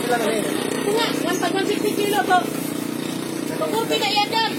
Nga, yang pag 160 kilo to. Pag-upi na yan doon.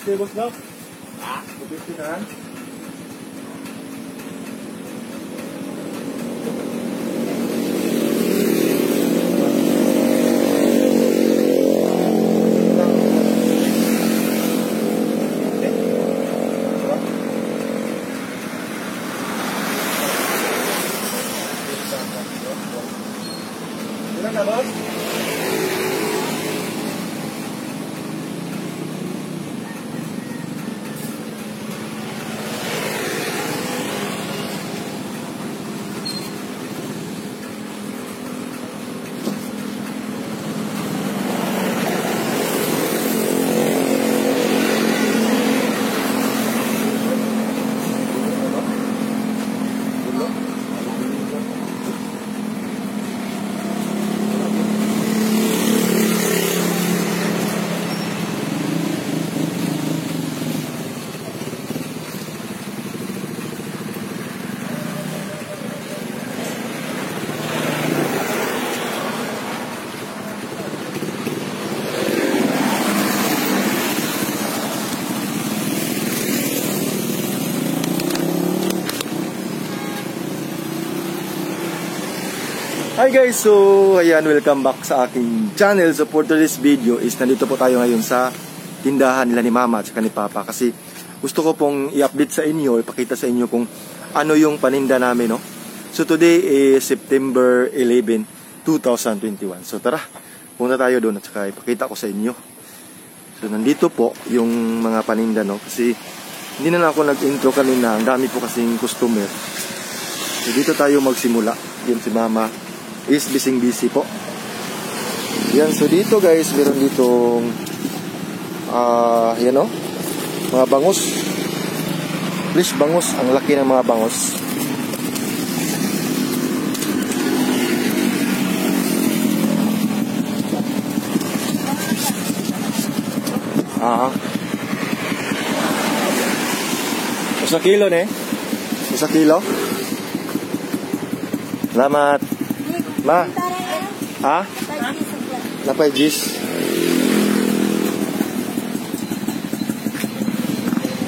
Bos no? Ah, begitu kan? Gimana, Bos? Hi guys, so ayan, welcome back sa aking channel. So for today's video is nandito po tayo ngayon sa tindahan nila ni Mama at saka ni Papa, kasi gusto ko pong i-update sa inyo, ipakita sa inyo kung ano yung paninda namin, no? So today is September 11, 2021. So tara, punta tayo doon at saka ipakita ko sa inyo. So nandito po yung mga paninda, no? Kasi hindi na ako nag-intro kanina, ang dami po kasing customer. So dito tayo magsimula. Yan si Mama is busy po. Yan, so dito guys, meron ditong yan o, mga bangus. Please, bangus, ang laki ng mga bangus. Sa kilo ne? Sa kilo? Salamat. Ma? Ha? Napay jis.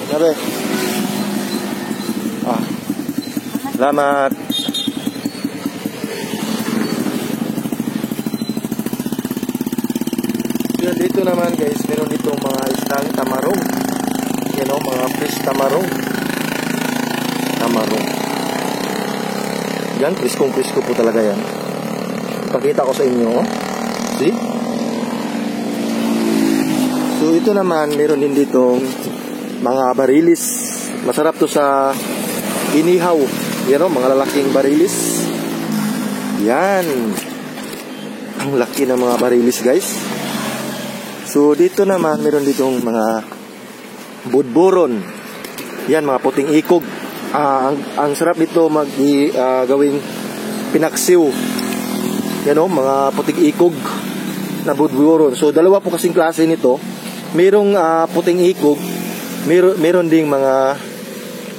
Sabi. Salamat. Yan, dito naman guys, meron dito mga isang tamarong. Yan o, mga fresh tamarong. Tamarong. Yan, presko po talaga yan. Pakita ko sa inyo, oh. See? So ito naman, meron din ditong mga barilis. Masarap to sa inihaw. Yan o, mga lalaking barilis. Yan. Ang laki ng mga barilis, guys. So, dito naman, meron ditong mga budburon. Yan, mga puting ikog. Ang sarap dito gawing pinaksiw. Yan o, mga puting ikog na budburon. So, dalawa po kasing klase nito. Merong puting ikog. Meron ding mga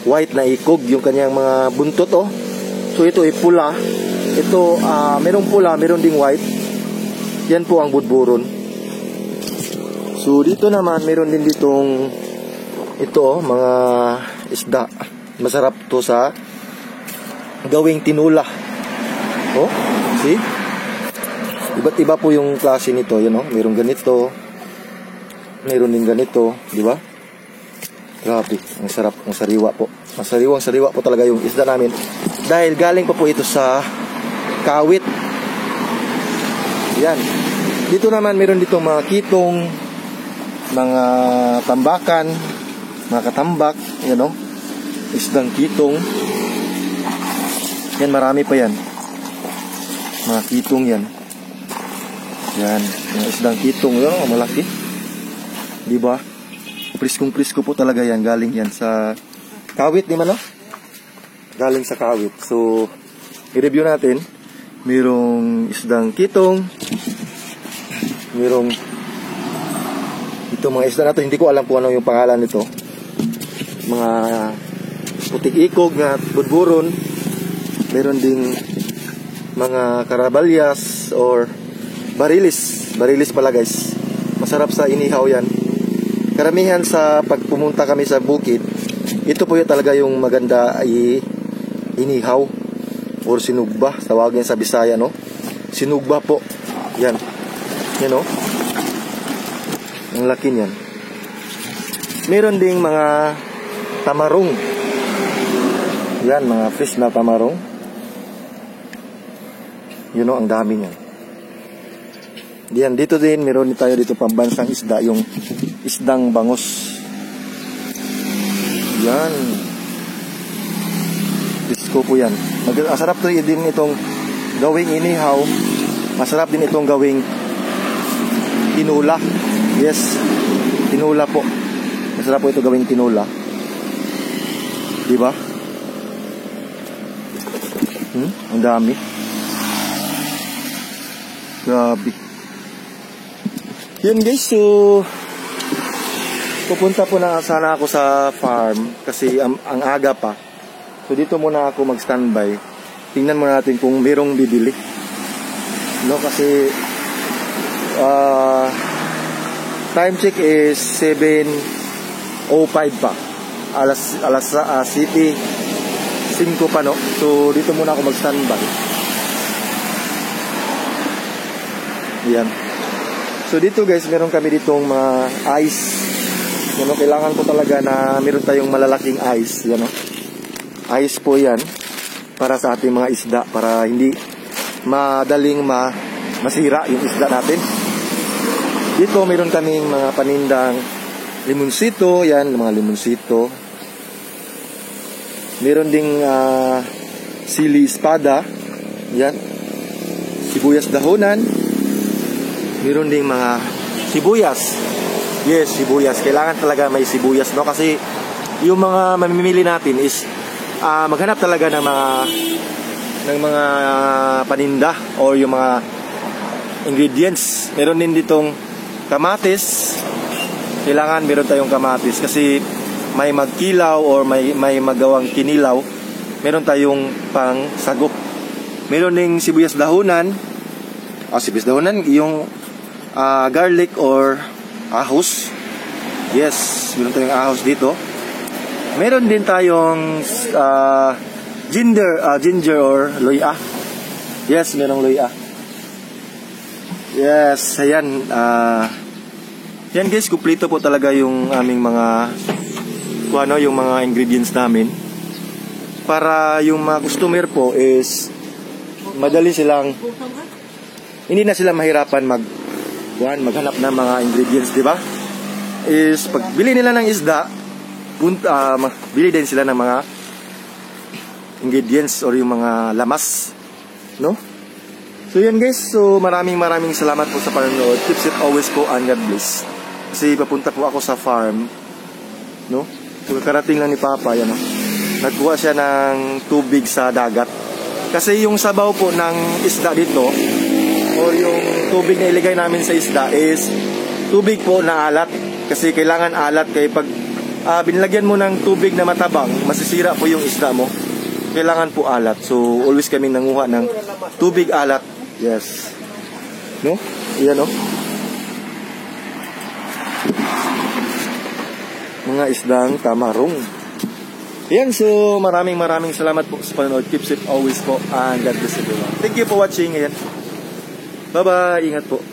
white na ikog, yung kanyang mga buntot oh. So ito ay pula. Ito merong pula, meron ding white. Yan po ang budburon. So dito naman meron din ditong ito oh, mga isda. Masarap to sa gawing tinula. Oh, see? Iba't iba po yung klase nito, yun oh. Merong ganito. Meron din ganito, di ba? Grabe, ang sarap, ang sariwa po. Ang sariwa po talaga yung isda namin. Dahil galing pa po ito sa kawit. Yan. Dito naman meron dito mga kitong, mga tambakan, mga katambak, yan o. Isdang kitong. Yan, marami pa yan. Mga kitong yan. Yan, mga isdang kitong, yan o, malaki. Diba? Priskong-prisko po talaga yan. Galing yan sa kawit, di man no? Galing sa kawit. So, i-review natin. Merong isdang kitong. Merong ito mga isda na to. Hindi ko alam kung ano yung pangalan nito. Mga putik ikog na budburon. Meron ding mga karabalyas or barilis. Barilis pala guys. Masarap sa inihaw yan. Karamihan sa pagpumunta kami sa bukid, ito po yung talaga yung maganda ay inihaw or sinugba, tawagin sa Bisaya, no? Sinugba po. Yan. Yan, no? Ang laki niyan. Meron ding mga tamarong. Yan, mga fish na tamarong. Yun, no? Ang dami niyan. Yan, dito din, meron tayo dito pambansang isda, yung isdang bangus. Yan. Disco po yan. Masarap to din itong gawing inihaw. Masarap din itong gawing tinula. Yes, tinula po. Masarap po ito gawing tinula. Diba? Ang dami. Grabe. Yun guys, so pupunta po na sana ako sa farm kasi ang aga pa. So dito muna ako mag-standby. Tingnan muna natin kung merong bibili. No, kasi time check is 7:05 pa. Alas City 5 pa, no. So dito muna ako mag-standby. Yan. So dito guys, meron kami ditong mga ice. Ano, kailangan po talaga na meron tayong malalaking ice. Yan, no? Ice po yan para sa ating mga isda, para hindi madaling masira yung isda natin. Dito meron kaming mga panindang limonsito. Yan, mga limonsito. Meron ding sili espada. Yan. Sibuyas dahonan. Meron ding mga sibuyas. Yes, sibuyas. Kailangan talaga may sibuyas, no? Kasi yung mga mamimili natin is maghanap talaga ng mga paninda or yung mga ingredients. Meron din ditong kamatis. Kailangan meron tayong kamatis kasi may magkilaw or may magawang kinilaw. Meron tayong pang sagop. Meron ding sibuyas dahunan. Sibuyas dahunan, yung garlic or ahos. Yes, meron tayong ahos dito. Meron din tayong ginger or loya. Yes, merong loya. Yes, ayan. Yan guys, kumpleto po talaga yung aming mga yung mga ingredients namin. Para yung mga customer po is madali silang, hindi na sila mahirapan maghanap ng mga ingredients, di ba? Is pagbili nila ng isda, bili din sila ng mga ingredients or yung mga lamas, no? So yan guys, so maraming salamat po sa panonood. Keep safe always po and God bless. Kasi papunta po ako sa farm, no? So karating lang ni Papa, yan, no? Nagkuha siya ng tubig sa dagat. Kasi yung sabaw po ng isda dito, o yung tubig na iligay namin sa isda is tubig po na alat. Kasi kailangan alat, kaya pag binilagyan mo ng tubig na matabang, masisira po yung isda mo. Kailangan po alat. So always kami nanguha ng tubig alat. Yes. No? Iyan, no? Mga isdang tamarong. Yan, so maraming salamat po sa panonood. Keep safe always po and God bless everyone. Thank you for watching. Ayan. Bye-bye. Ingat po.